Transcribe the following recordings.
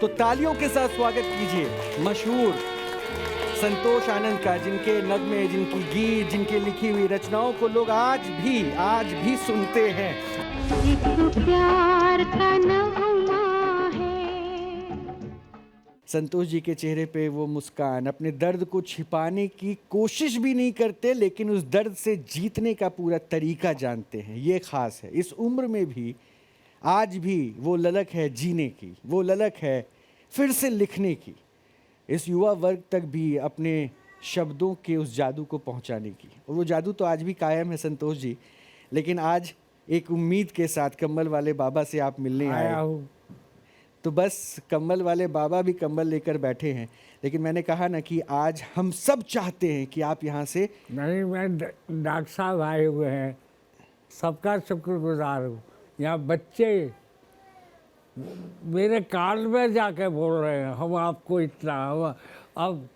तो तालियों के साथ स्वागत कीजिए मशहूर संतोष आनंद का, जिनके नगमे, जिनकी गीत, जिनके लिखी हुई रचनाओं को लोग आज भी सुनते हैं। एक प्यार का नगमा है। संतोष जी के चेहरे पे वो मुस्कान, अपने दर्द को छिपाने की कोशिश भी नहीं करते, लेकिन उस दर्द से जीतने का पूरा तरीका जानते हैं। ये खास है। इस उम्र में भी आज भी वो ललक है जीने की, वो ललक है फिर से लिखने की, इस युवा वर्ग तक भी अपने शब्दों के उस जादू को पहुंचाने की। और वो जादू तो आज भी कायम है संतोष जी, लेकिन आज एक उम्मीद के साथ कम्बल वाले बाबा से आप मिलने आए हूँ। तो बस कम्बल वाले बाबा भी कम्बल लेकर बैठे हैं। लेकिन मैंने कहा ना कि आज हम सब चाहते हैं कि आप यहाँ से। नहीं, मैं डॉक्टर साहब आए हुए हैं, सबका शुक्रगुजार हूँ। यहाँ बच्चे मेरे कान में जाके बोल रहे हैं हम आपको इतना, अब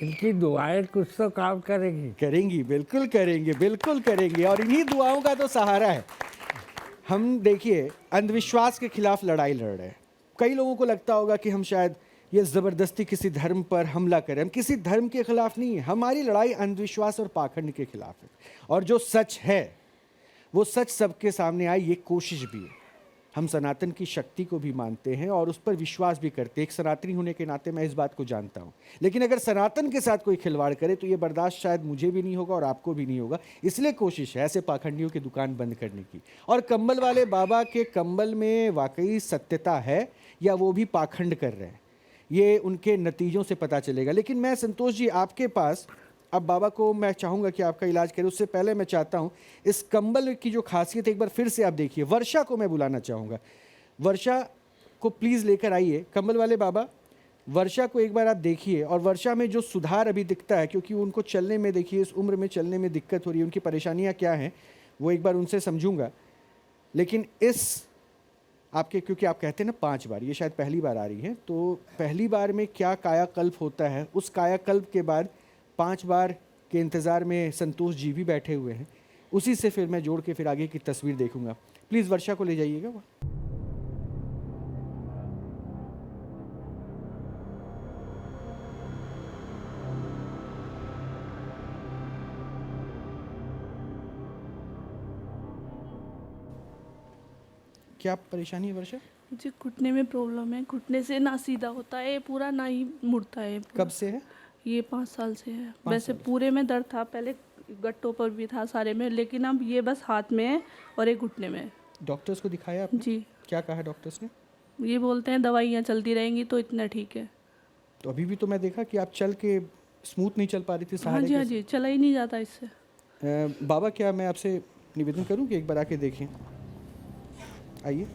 इनकी दुआएं कुछ तो काम करेंगी। बिल्कुल करेंगे, बिल्कुल करेंगे। और इन्हीं दुआओं का तो सहारा है। हम देखिए अंधविश्वास के खिलाफ लड़ाई लड़ रहे हैं। कई लोगों को लगता होगा कि हम शायद ये ज़बरदस्ती किसी धर्म पर हमला करें। हम किसी धर्म के खिलाफ नहीं है, हमारी लड़ाई अंधविश्वास और पाखंड के खिलाफ है। और जो सच है वो सच सबके सामने आए, ये कोशिश भी है। हम सनातन की शक्ति को भी मानते हैं और उस पर विश्वास भी करते हैं। एक सनातनी होने के नाते मैं इस बात को जानता हूँ। लेकिन अगर सनातन के साथ कोई खिलवाड़ करे तो ये बर्दाश्त शायद मुझे भी नहीं होगा और आपको भी नहीं होगा। इसलिए कोशिश है ऐसे पाखंडियों की दुकान बंद करने की। और कंबल वाले बाबा के कंबल में वाकई सत्यता है या वो भी पाखंड कर रहे हैं, ये उनके नतीजों से पता चलेगा। लेकिन मैं संतोष जी आपके पास अब बाबा को मैं चाहूँगा कि आपका इलाज करें, उससे पहले मैं चाहता हूँ इस कंबल की जो खासियत एक बार फिर से आप देखिए। वर्षा को मैं बुलाना चाहूँगा। वर्षा को प्लीज़ लेकर आइए। कंबल वाले बाबा, वर्षा को एक बार आप देखिए और वर्षा में जो सुधार अभी दिखता है, क्योंकि उनको चलने में, देखिए इस उम्र में चलने में दिक्कत हो रही है, उनकी परेशानियाँ क्या हैं वो एक बार उनसे समझूंगा। लेकिन इस आपके, क्योंकि आप कहते हैं ना 5 बार, ये शायद पहली बार आ रही है, तो पहली बार में क्या कायाकल्प होता है, उस कायाकल्प के बाद 5 बार के इंतज़ार में संतोष जी भी बैठे हुए हैं। उसी से फिर मैं जोड़ के फिर आगे की तस्वीर देखूंगा। प्लीज़ वर्षा को ले जाइएगा। क्या परेशानी है वर्षा? मुझे घुटने में प्रॉब्लम है। घुटने से ना सीधा होता है पूरा, ना ही मुड़ता है पूरा। कब से है? ये 5 साल से है। 5 वैसे साल। पूरे में दर्द था, पहले गट्टों पर भी था, सारे में, लेकिन अब ये बस हाथ में है और एक घुटने में है। डॉक्टर्स को दिखाया आपने? जी। क्या कहा डॉक्टर्स ने? ये बोलते हैं दवाइयाँ चलती रहेंगी तो इतना ठीक है। तो अभी भी तो मैं देखा कि आप चल के स्मूथ नहीं चल पा रही थी हाँ सहारे जी, के हाँ जी, चला ही नहीं जाता इससे। बाबा, क्या मैं आपसे निवेदन करूं कि एक बार आके देखें? आइए।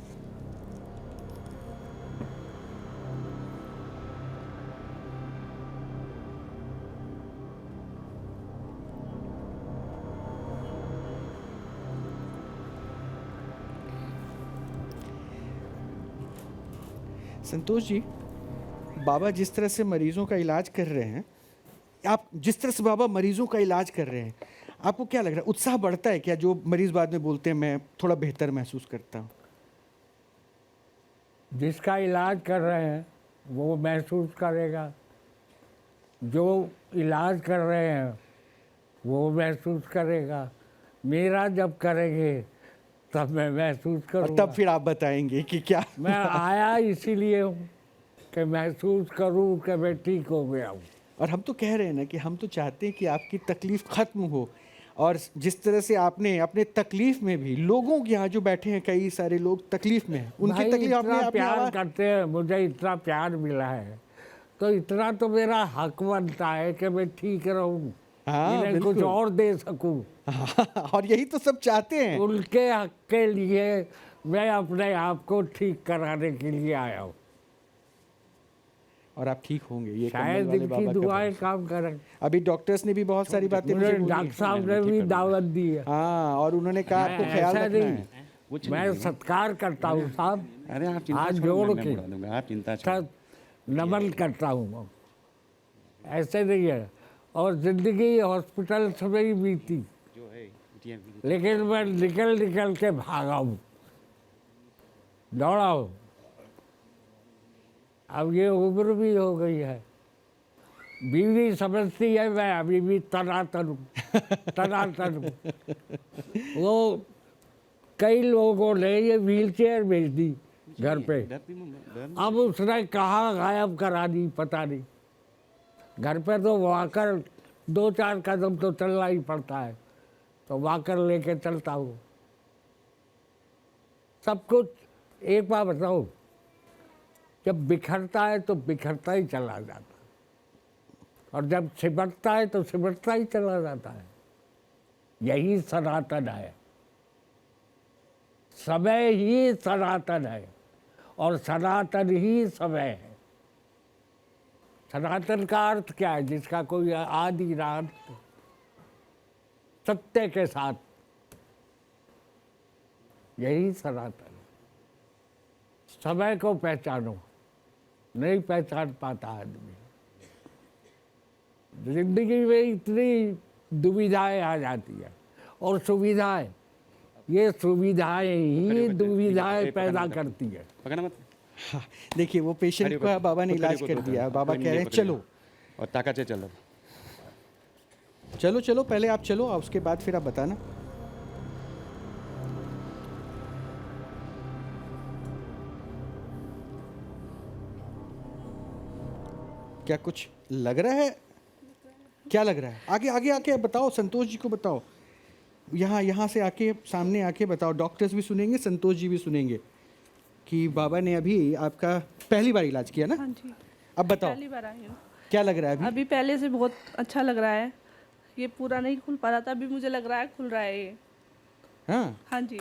संतोष जी, बाबा जिस तरह से मरीजों का इलाज कर रहे हैं, आप जिस तरह से बाबा मरीजों का इलाज कर रहे हैं, आपको क्या लग रहा है? उत्साह बढ़ता है क्या? जो मरीज बाद में बोलते हैं मैं थोड़ा बेहतर महसूस करता हूँ। जिसका इलाज कर रहे हैं वो महसूस करेगा, जो इलाज कर रहे हैं वो महसूस करेगा। मेरा जब करेंगे तब मैं महसूस और करूँगा। तब फिर आप बताएंगे कि क्या। मैं आया इसीलिए हूँ कि महसूस करूँ कि मैं ठीक हो गया हूँ। और हम तो कह रहे हैं ना कि हम तो चाहते हैं कि आपकी तकलीफ खत्म हो। और जिस तरह से आपने अपने तकलीफ में भी लोगों के यहाँ जो बैठे हैं, कई सारे लोग तकलीफ में हैं, उनकी भाई तकलीफ इतना आपने प्यार करते हैं, मुझे इतना प्यार मिला है तो इतना तो मेरा हक बनता है कि मैं ठीक रहूँ। हाँ, इन्हें कुछ बिल्कुल। और दे सकूँ। और यही तो सब चाहते हैं। उनके हक के लिए मैं अपने आप को ठीक कराने के लिए आया हूँ। और आप ठीक होंगे, ये कम्बल शायद वाले इनकी बाबा का दुआएं भरोसा। काम करें। अभी डॉक्टर्स ने भी बहुत सारी बातें मुझे मुझे डॉक्टर बोली। साहब ने भी दावत दी है। हाँ, और उन्होंने कहा आपको मैं ख्याल ऐसा रखना नहीं, है। मैं सत्कार करता हूँ साहब, अरे आप चिंता हाथ छोड़ो, जोड़ मैं के बुला दूंगा, आप चिंता छोड़ो। नमन करता हूँ। ऐसे नहीं है। और जिंदगी हॉस्पिटल से ही बीती, जो है लेकिन मैं निकल निकल के भागा हूँ, दौड़ा हूँ। अब ये उम्र भी हो गई है, बीवी समझती है मैं अभी भी तनातन हूँ, तनातन हूँ। वो कई लोगों ने ये व्हील चेयर भेज दी घर पे, अब उसने कहाँ गायब करा दी पता नहीं। घर पे तो वॉकर 2-4 कदम तो चलना ही पड़ता है, तो वॉकर लेके चलता हूँ। सब कुछ एक बार बताओ, जब बिखरता है तो बिखरता ही चला जाता है, और जब सिमटता है तो सिमटता ही चला जाता है। यही सनातन है, समय ही सनातन है और सनातन ही समय है। सनातन का अर्थ क्या है? जिसका कोई आदि ना अंत, सत्य के साथ, यही सनातन है। समय को पहचानो, नहीं पहचान पाता आदमी। जिंदगी में इतनी दुविधाएं आ जाती है, और सुविधाएं, ये सुविधाएं ही दुविधाएं पैदा करती है। पकड़ना मत। हाँ, देखिए वो पेशेंट का बाबा ने इलाज कर दिया। बाबा कह रहे हैं चलो, और ताकत से चलो। चलो चलो, पहले आप चलो, और उसके बाद फिर आप बताना। क्या कुछ लग रहा है? क्या लग रहा है? आगे आगे आके बताओ, संतोष जी को बताओ। यहाँ से आके, सामने आके बताओ। डॉक्टर्स भी सुनेंगे, संतोष जी भी सुनेंगे कि बाबा ने अभी आपका पहली बार इलाज किया ना? हाँ जी, अब बताओ पहली बार आई हूँ। क्या लग रहा है अभी? अभी पहले से बहुत अच्छा लग रहा है। ये पूरा नहीं खुल पा रहा था, अभी मुझे लग रहा है खुल रहा है ये। हाँ, हाँ जी।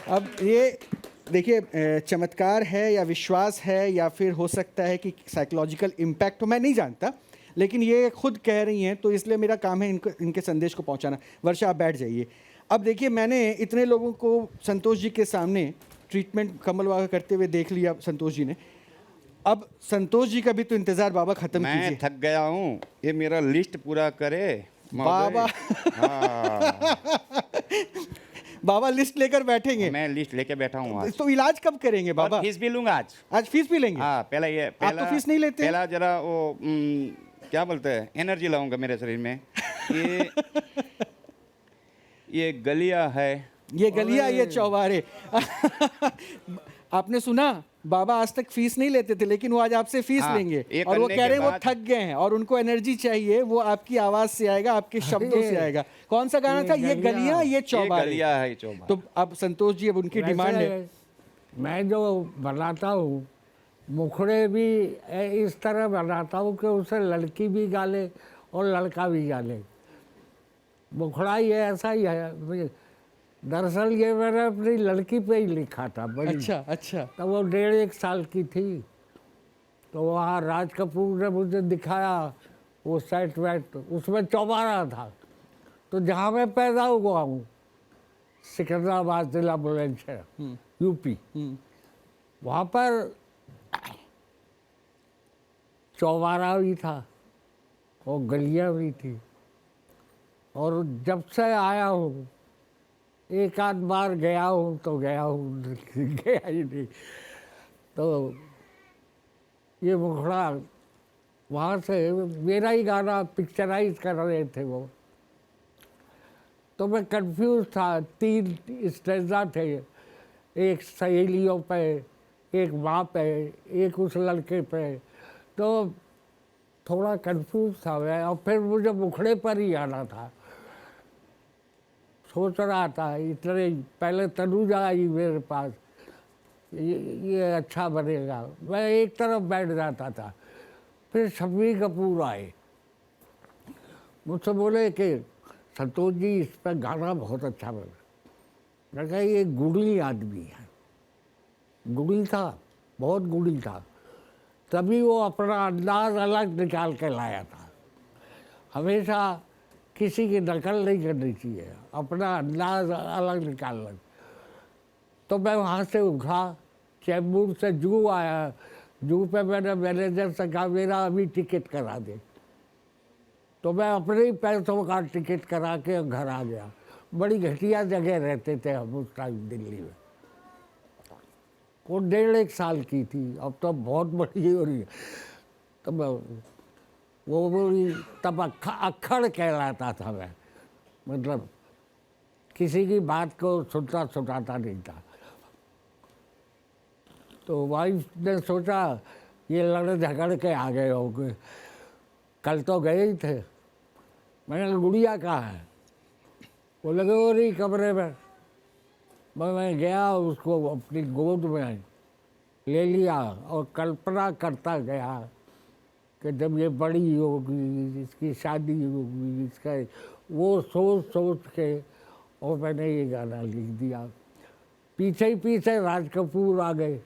अब ये देखिए, चमत्कार है या विश्वास है, या फिर हो सकता है कि साइकोलॉजिकल इम्पैक्ट हो, मैं नहीं जानता, लेकिन ये खुद कह रही हैं, तो इसलिए मेरा काम है इनके संदेश को पहुंचाना। वर्षा, आप बैठ जाइए। अब देखिए, मैंने इतने लोगों को संतोष जी के सामने ट्रीटमेंट कमल बाबा करते हुए देख लिया संतोष जी ने। अब संतोष जी का भी तो इंतजार बाबा खत्म मैं कीजिए। थक गया हूँ, ये मेरा लिस्ट पूरा करे बाबा। हाँ, बाबा लिस्ट लेकर बैठेंगे। मैं लिस्ट लेके बैठा हूँ आज। तो इलाज कब करेंगे बाबा? और फीस भी लूंगा आज। आज फीस भी लेंगे? हाँ, आप तो फीस नहीं लेते? पहला जरा वो क्या बोलते हैं, एनर्जी लाऊंगा मेरे शरीर में। ये गलिया है, ये गलिया, ये चौबारे। आपने सुना, बाबा आज तक फीस नहीं लेते थे, लेकिन वो आज आपसे फीस हाँ, लेंगे। ये और वो करने कह के रहे हैं वो बाद- थक गए हैं और उनको एनर्जी चाहिए, वो आपकी आवाज से आएगा, आपके शब्दों से आएगा। कौन सा गाना था? ये गलियां, ये ये चौबारे। गलिया है, ये चौबारे। तो अब संतोष जी, अब उनकी डिमांड है। वैसे मैं जो बनाता हूँ, मुखड़े भी इस तरह बनाता हूँ कि उसे लड़की भी गाले और लड़का भी गाले। मुखड़ा ये ऐसा ही है। दरअसल ये मैंने अपनी लड़की पे ही लिखा था, बड़ी। अच्छा अच्छा। तो वो 1.5 साल की थी, तो वहाँ राज कपूर ने मुझे दिखाया वो सेट वेट, उसमें चौबारा था। तो जहाँ मैं पैदा हुआ हूँ, सिकंदराबाद जिला बुलंदशहर, यूपी, वहाँ पर चौबारा भी था और गलियाँ भी थी। और जब से आया हूँ, एक आध बार गया हूँ तो गया हूँ, गया ही नहीं। तो ये मुखड़ा वहाँ से मेरा ही गाना पिक्चराइज कर रहे थे वो, तो मैं कंफ्यूज था। 3 स्टेजा थे, एक सहेलियों पे, एक माँ पे, एक उस लड़के पे। तो थोड़ा कंफ्यूज था मैं, और फिर मुझे मुखड़े पर ही आना था। सोच रहा था, इतने पहले तनुजा आई मेरे पास, ये अच्छा बनेगा, मैं एक तरफ बैठ जाता था। फिर शम्मी कपूर आए, मुझसे बोले कि संतोष जी इस पर गाना बहुत अच्छा बना। मैं कहा ये गुड़ी आदमी है, गुड़ी था, बहुत गुड़ी था। तभी वो अपना अंदाज अलग निकाल के लाया था। हमेशा किसी की नकल नहीं करनी चाहिए, अपना अंदाज अलग निकालना। तो मैं वहाँ से उठा, चैम्बूर से जू आया। जू पे मैंने मैनेजर से कहा मेरा अभी टिकट करा दे। तो मैं अपने ही पैसों का टिकट करा के घर आ गया। बड़ी घटिया जगह रहते थे हम उस टाइम दिल्ली में। वो 1.5 साल की थी, अब तो बहुत बड़ी हो रही है। तब तब अक्खड़ कहलाता था मैं, मतलब किसी की बात को सुनता सुनाता नहीं था। तो वाइफ ने सोचा ये लड़ झगड़ के आ गए होंगे, कल तो गए ही थे। मैंने कहा गुड़िया कहाँ है? वो लगे हो रही कमरे में। मैं गया, उसको अपनी गोद में ले लिया और कल्पना करता गया कि जब ये बड़ी होगी, इसकी शादी होगी, इसका वो सोच सोच के और मैंने ये गाना लिख दिया। पीछे ही पीछे राज कपूर आ गए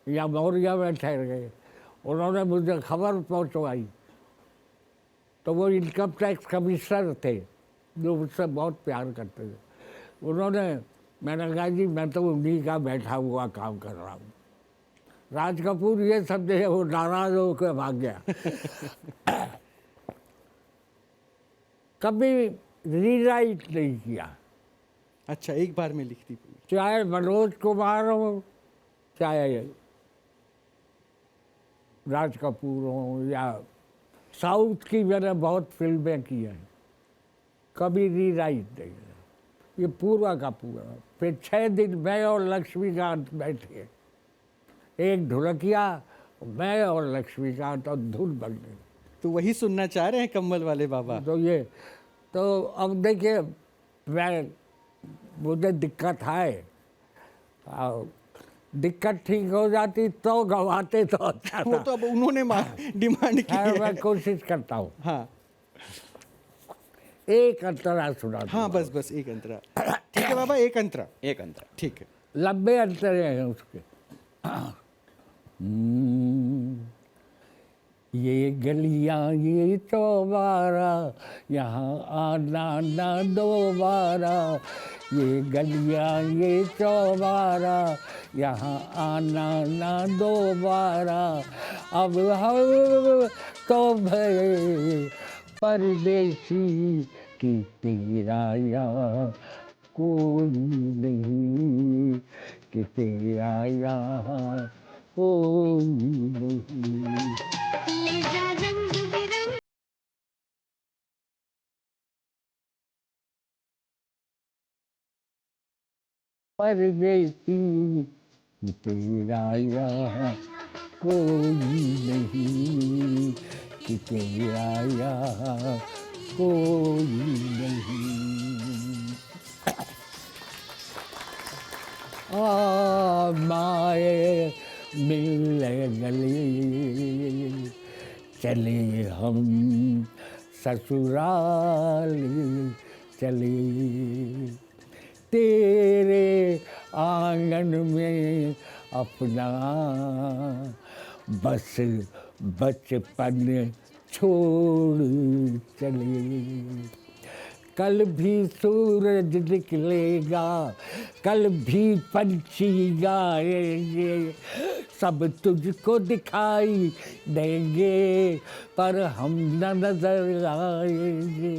या मौर्या में ठहर गए। उन्होंने मुझे खबर पहुंचवाई। तो वो इनकम टैक्स कमिश्नर थे जो मुझसे बहुत प्यार करते थे। उन्होंने, मैंने कहा जी मैं तो उन्हीं का बैठा हुआ काम कर रहा हूँ। राज कपूर ये समझे, वो नाराज होकर भाग गया। कभी रीराइट नहीं किया। अच्छा, एक बार में लिख दी पूरी। चाहे मनोज कुमार हो, चाहे राज कपूर हो, या साउथ की मैंने बहुत फिल्में की हैं, कभी रीराइट नहीं है। ये पूरा का पूरा। फिर 6 दिन मैं और लक्ष्मीकांत बैठे, एक ढोलकिया, मैं और लक्ष्मीकांत, और धुन बन गई। तो वही सुनना चाह रहे हैं कम्बल वाले बाबा? तो ये तो अब देखिए, मुझे दिक्कत है, दिक्कत ठीक हो जाती तो गवाते तो अच्छा वो था। तो अब उन्होंने डिमांड की खैर, है। मैं कोशिश करता हूँ। हाँ एक अंतरा सुना दूँ। हाँ, बस बस एक अंतरा। ठीक है बाबा, एक अंतरा। एक अंतरा। ठीक है। लंबे अंतरे हैं उसके। ये गलियां ये चौबारा, यहाँ आना ना दोबारा। ये गलियां ये चौबारा, यहाँ आना ना दोबारा। अब हम तो भय परदेसी की तेरा यहाँ कोई नहीं, कि तेरा यहाँ कोई नहीं। ले जा रंग बिरंग परदेसी कि तेरा यहाँ कोई नहीं, कि तेरा यहाँ कोई नहीं। माए मिलने गले, चले हम ससुराल चले। तेरे आंगन में अपना बस बचपन छोड़ चले। कल भी सूरज निकलेगा, कल भी पंछी गाएंगे, सब तुझको दिखाई देंगे पर हम न नजर आएंगे।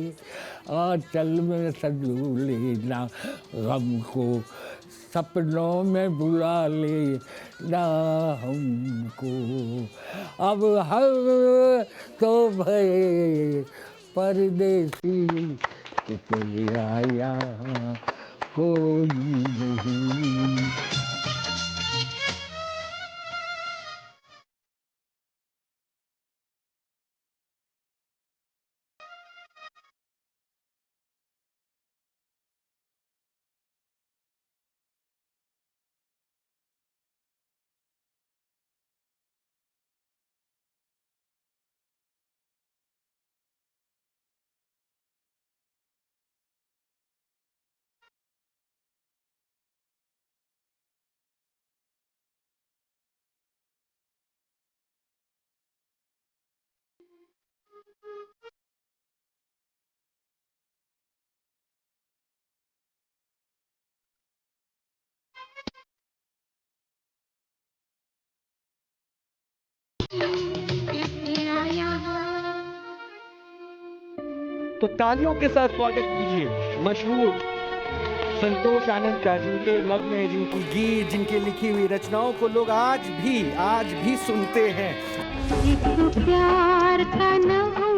आंचल में सजो लेना गम को, सपनों में बुला लेना हमको। अब हम तो भय परदेसी कि तेरा यहाँ कोई नहीं। कि तेरा यहाँ तो तालियों के साथ स्वागत कीजिए मशहूर संतोष आनंद का जिनके नग्न है, जिनकी गीत, जिनकी लिखी हुई रचनाओं को लोग आज भी सुनते हैं। एक प्यार का न हो